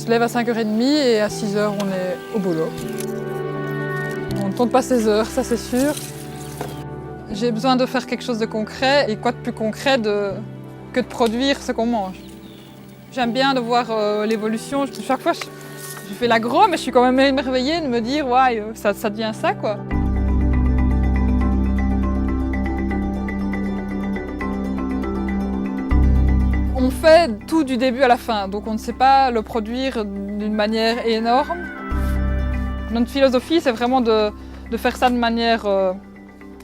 se lève à 5h30 et à 6h, on est au boulot. On ne compte pas ses heures, ça c'est sûr. J'ai besoin de faire quelque chose de concret, et quoi de plus concret que de produire ce qu'on mange. J'aime bien de voir l'évolution. Chaque fois, je fais l'agro, mais je suis quand même émerveillée de me dire « ouais, ça devient ça, quoi ». On fait tout du début à la fin, donc on ne sait pas le produire d'une manière énorme. Notre philosophie, c'est vraiment de faire ça de manière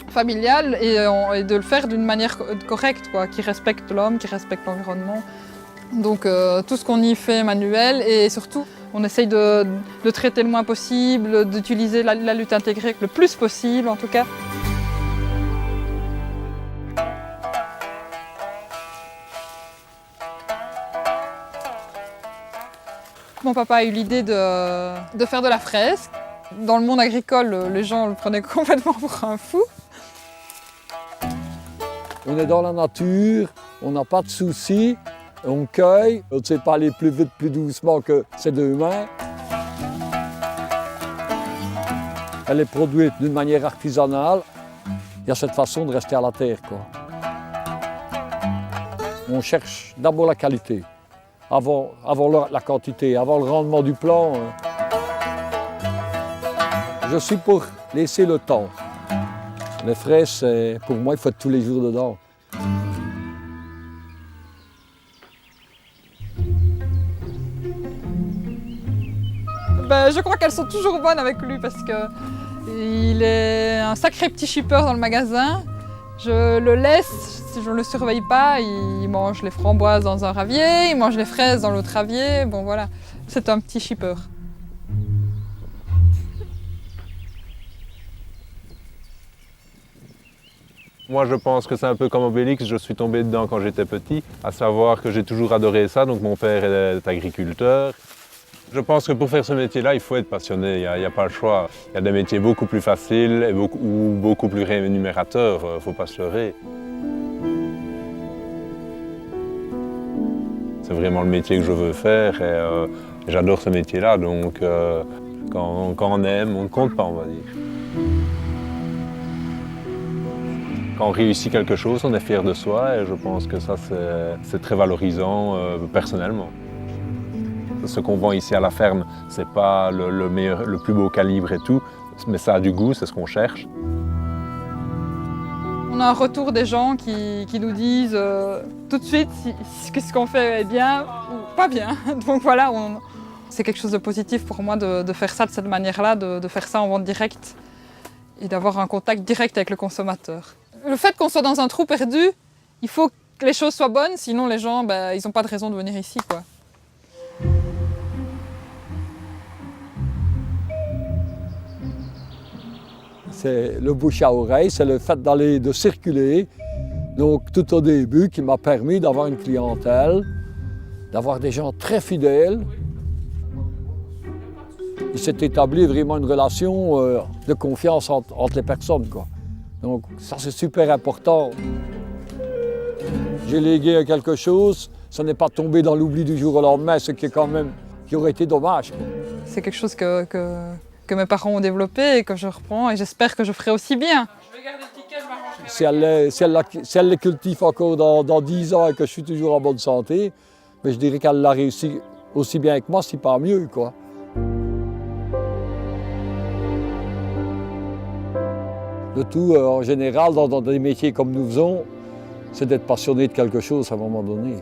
familiale et de le faire d'une manière correcte, quoi, qui respecte l'homme, qui respecte l'environnement. Donc tout ce qu'on y fait manuel, et surtout on essaye de traiter le moins possible, d'utiliser la lutte intégrée le plus possible en tout cas. Mon papa a eu l'idée de faire de la fraise. Dans le monde agricole, les gens le prenaient complètement pour un fou. On est dans la nature, on n'a pas de soucis, on cueille, on ne sait pas aller plus vite, plus doucement que ses deux mains. Elle est produite d'une manière artisanale. Il y a cette façon de rester à la terre, quoi. On cherche d'abord la qualité, avant la quantité, avant le rendement du plant. Je suis pour laisser le temps. Les fraises, pour moi, il faut être tous les jours dedans. Je crois qu'elles sont toujours bonnes avec lui parce qu'il est un sacré petit shipper dans le magasin. Je le laisse, si je ne le surveille pas, il mange les framboises dans un ravier, il mange les fraises dans l'autre ravier. Bon voilà, c'est un petit shipper. Moi, je pense que c'est un peu comme Obélix, je suis tombé dedans quand j'étais petit, à savoir que j'ai toujours adoré ça, donc mon père est agriculteur. Je pense que pour faire ce métier-là, il faut être passionné, il n'y a pas le choix. Il y a des métiers beaucoup plus faciles ou beaucoup plus rémunérateurs, il ne faut pas se leurrer. C'est vraiment le métier que je veux faire et j'adore ce métier-là, donc quand on aime, on ne compte pas, on va dire. Quand on réussit quelque chose, on est fier de soi et je pense que ça, c'est très valorisant personnellement. Ce qu'on vend ici à la ferme, ce n'est pas le plus beau calibre et tout, mais ça a du goût, c'est ce qu'on cherche. On a un retour des gens qui nous disent tout de suite si ce qu'on fait est bien ou pas bien. Donc voilà, c'est quelque chose de positif pour moi de faire ça de cette manière-là, de faire ça en vente directe et d'avoir un contact direct avec le consommateur. Le fait qu'on soit dans un trou perdu, il faut que les choses soient bonnes, sinon les gens, ils n'ont pas de raison de venir ici, quoi. C'est le bouche à oreille, c'est le fait de circuler, donc tout au début, qui m'a permis d'avoir une clientèle, d'avoir des gens très fidèles. Il s'est établi vraiment une relation de confiance entre les personnes, quoi. Donc ça, c'est super important. J'ai légué quelque chose, ça n'est pas tombé dans l'oubli du jour au lendemain, ce qui aurait été dommage, quoi. C'est quelque chose que mes parents ont développé et que je reprends et j'espère que je ferai aussi bien. Si elle les cultive encore dans 10 ans et que je suis toujours en bonne santé, mais je dirais qu'elle l'a réussi aussi bien que moi, si pas mieux, quoi. Le tout, en général, dans des métiers comme nous faisons, c'est d'être passionné de quelque chose à un moment donné.